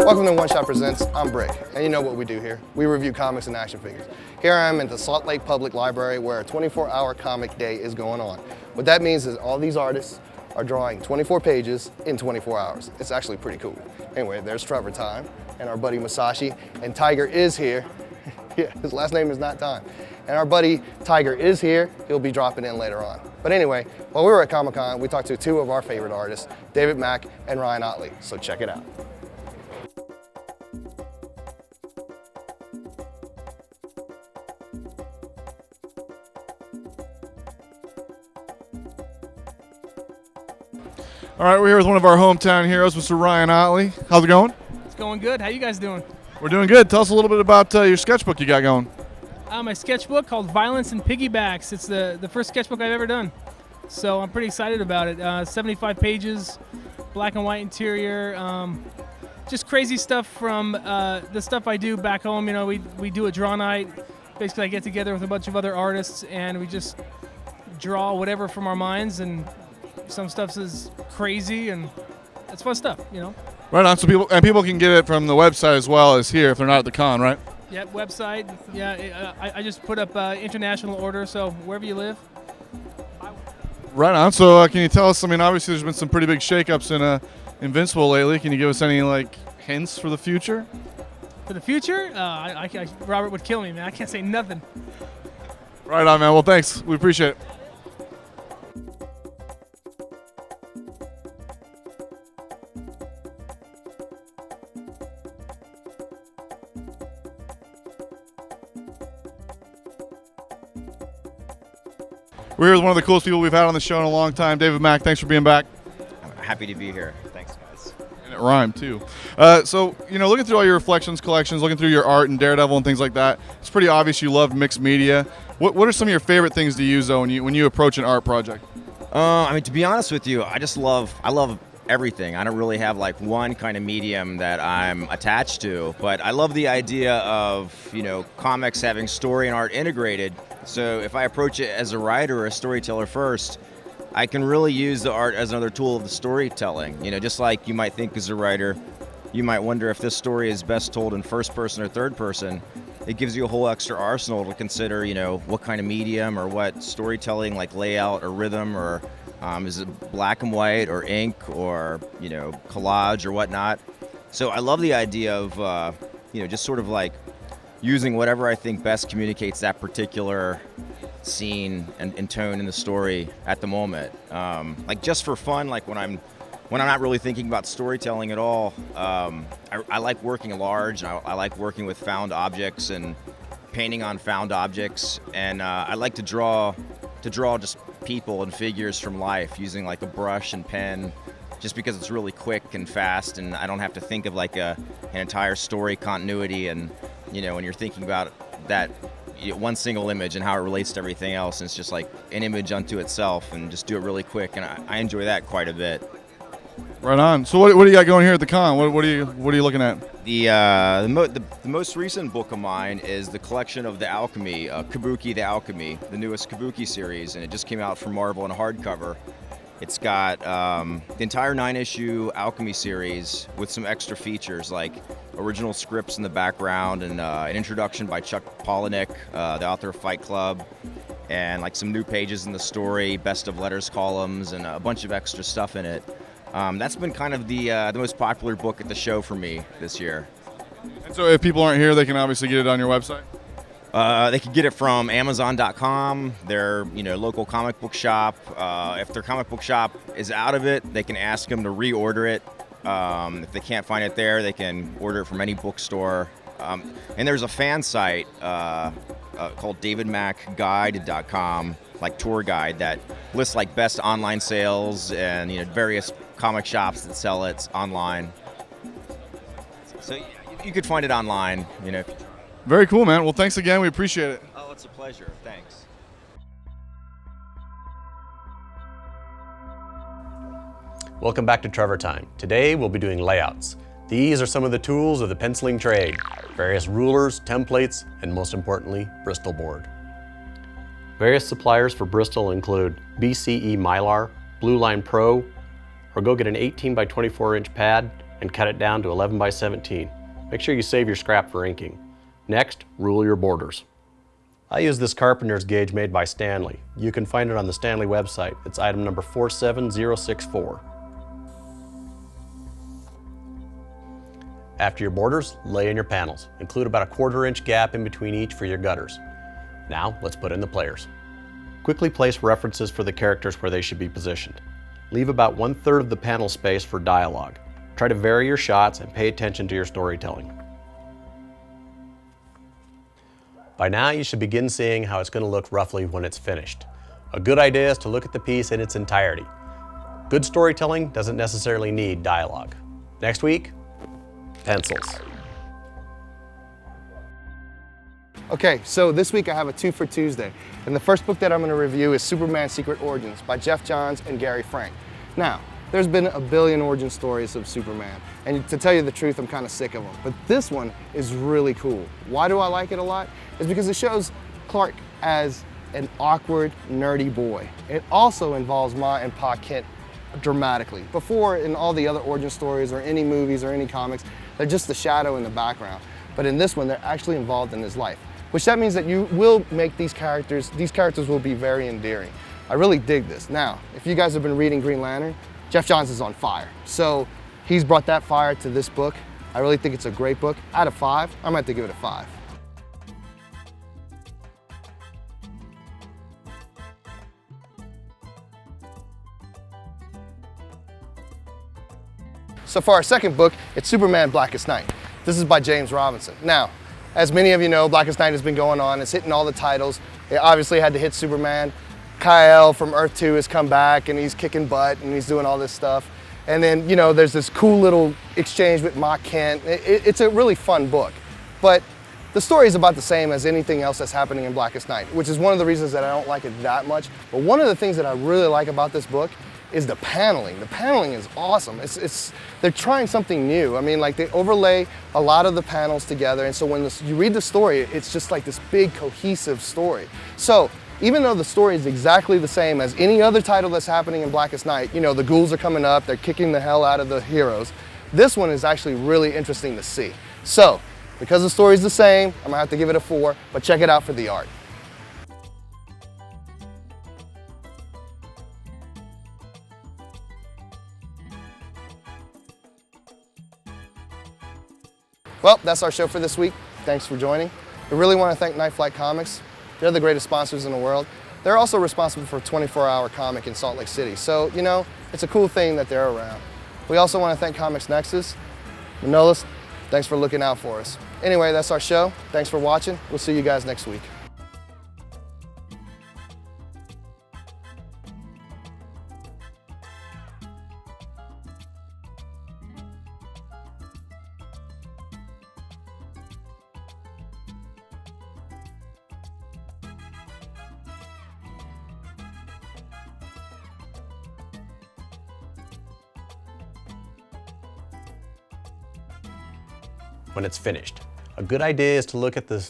Welcome to One Shot Presents. I'm Brick, and you know what we do here. We review comics and action figures. Here I am at the Salt Lake Public Library where a 24-hour comic day is going on. What that means is all these artists are drawing 24 pages in 24 hours. It's actually pretty cool. Anyway, there's Trevor Time and our buddy Masashi, and Tiger is here. Yeah, his last name is not Time. And our buddy Tiger is here. He'll be dropping in later on. But anyway, while we were at Comic-Con, we talked to two of our favorite artists, Mack and Ryan Ottley. So check it out. All right, we're here with one of our hometown heroes, Mr. Ryan Ottley. How's it going? It's going good. How you guys doing? We're doing good. Tell us a little bit about your sketchbook you got going. My sketchbook called Violence and Piggybacks. It's the first sketchbook I've ever done. So I'm pretty excited about it. 75 pages, black and white interior. Just crazy stuff from the stuff I do back home. You know, we do a draw night. Basically, I get together with a bunch of other artists and we just draw whatever from our minds, and some stuff is crazy and it's fun stuff, you know. Right on. So people can get it from the website as well as here if they're not at the con, right? Yep, website. Yeah, I just put up international order, so wherever you live. Right on. So can you tell us? I mean, obviously there's been some pretty big shakeups in Invincible lately. Can you give us any hints for the future? For the future, Robert would kill me, man. I can't say nothing. Right on, man. Well, thanks. We appreciate it. We're here with one of the coolest people we've had on the show in a long time, Mack. Thanks for being back. I'm happy to be here. Thanks, guys. And it rhymed, too. So, looking through all your reflections, collections, looking through your art and Daredevil and things like that, it's pretty obvious you love mixed media. What are some of your favorite things to use, though, when you approach an art project? To be honest with you, I love everything. I don't really have one kind of medium that I'm attached to, but I love the idea of, comics having story and art integrated. So if I approach it as a writer or a storyteller first, I can really use the art as another tool of the storytelling. Just like you might think as a writer, you might wonder if this story is best told in first person or third person. It gives you a whole extra arsenal to consider, what kind of medium or what storytelling, like layout or rhythm, or is it black and white or ink or, collage or whatnot. So I love the idea of, just sort of using whatever I think best communicates that particular scene and tone in the story at the moment. Just for fun, when I'm not really thinking about storytelling at all, I like working large. I like working with found objects and painting on found objects, and I like to draw just people and figures from life using a brush and pen, just because it's really quick and fast, and I don't have to think of an entire story continuity. And when you're thinking about that one single image and how it relates to everything else, and it's just an image unto itself, and just do it really quick, and I enjoy that quite a bit. Right on. So what do you got going here at the con? What are you looking at? The most recent book of mine is the collection of the Alchemy, Kabuki the Alchemy, the newest Kabuki series, and it just came out from Marvel in a hardcover. It's got the entire 9-issue Alchemy series with some extra features like original scripts in the background, and an introduction by Chuck Palahniuk, the author of Fight Club, and some new pages in the story, best of letters columns, and a bunch of extra stuff in it. That's been kind of the most popular book at the show for me this year. And so if people aren't here, they can obviously get it on your website? They can get it from Amazon.com, their local comic book shop. If their comic book shop is out of it, they can ask them to reorder it. If they can't find it there, they can order it from any bookstore. And there's a fan site called davidmackguide.com, tour guide, that lists best online sales and various comic shops that sell it online. So you could find it online, Very cool, man. Well, thanks again. We appreciate it. Oh, it's a pleasure. Thanks. Welcome back to Trevor Time. Today we'll be doing layouts. These are some of the tools of the penciling trade: various rulers, templates, and most importantly, Bristol board. Various suppliers for Bristol include BCE Mylar, Blue Line Pro, or go get an 18 by 24 inch pad and cut it down to 11 by 17. Make sure you save your scrap for inking. Next, rule your borders. I use this carpenter's gauge made by Stanley. You can find it on the Stanley website. It's item number 47064. After your borders, lay in your panels. Include about a 1/4 inch gap in between each for your gutters. Now, let's put in the players. Quickly place references for the characters where they should be positioned. Leave about 1/3 of the panel space for dialogue. Try to vary your shots and pay attention to your storytelling. By now, you should begin seeing how it's going to look roughly when it's finished. A good idea is to look at the piece in its entirety. Good storytelling doesn't necessarily need dialogue. Next week, pencils. Okay, so this week I have a 2 for Tuesday, and the first book that I'm going to review is Superman Secret Origins by Jeff Johns and Gary Frank. Now, there's been a billion origin stories of Superman, and to tell you the truth, I'm kind of sick of them, but this one is really cool. Why do I like it a lot? It's because it shows Clark as an awkward, nerdy boy. It also involves Ma and Pa Kent dramatically. Before, in all the other origin stories or any movies or any comics, they're just the shadow in the background. But in this one, they're actually involved in his life, which that means that you will make these characters will be very endearing. I really dig this. Now, if you guys have been reading Green Lantern, Jeff Johns is on fire. So he's brought that fire to this book. I really think it's a great book. Out of 5, I'm gonna have to give it a 5. So for our second book, it's Superman Blackest Night. This is by James Robinson. Now, as many of you know, Blackest Night has been going on. It's hitting all the titles. It obviously had to hit Superman. Kal from Earth 2 has come back and he's kicking butt and he's doing all this stuff. And then, you know, there's this cool little exchange with Ma Kent. It's a really fun book. But the story is about the same as anything else that's happening in Blackest Night, which is one of the reasons that I don't like it that much. But one of the things that I really like about this book is the paneling. The paneling is awesome. They're trying something new. I mean, like they overlay a lot of the panels together, and so when you read the story, it's just like this big cohesive story. So even though the story is exactly the same as any other title that's happening in Blackest Night, you know, the ghouls are coming up, they're kicking the hell out of the heroes, this one is actually really interesting to see. So, because the story's the same, I'm gonna have to give it a 4, but check it out for the art. Well, that's our show for this week. Thanks for joining. We really want to thank Night Flight Comics. They're the greatest sponsors in the world. They're also responsible for a 24-hour comic in Salt Lake City. So, you know, it's a cool thing that they're around. We also want to thank Comics Nexus. Manolis, thanks for looking out for us. Anyway, that's our show. Thanks for watching. We'll see you guys next week. When it's finished. A good idea is to look at the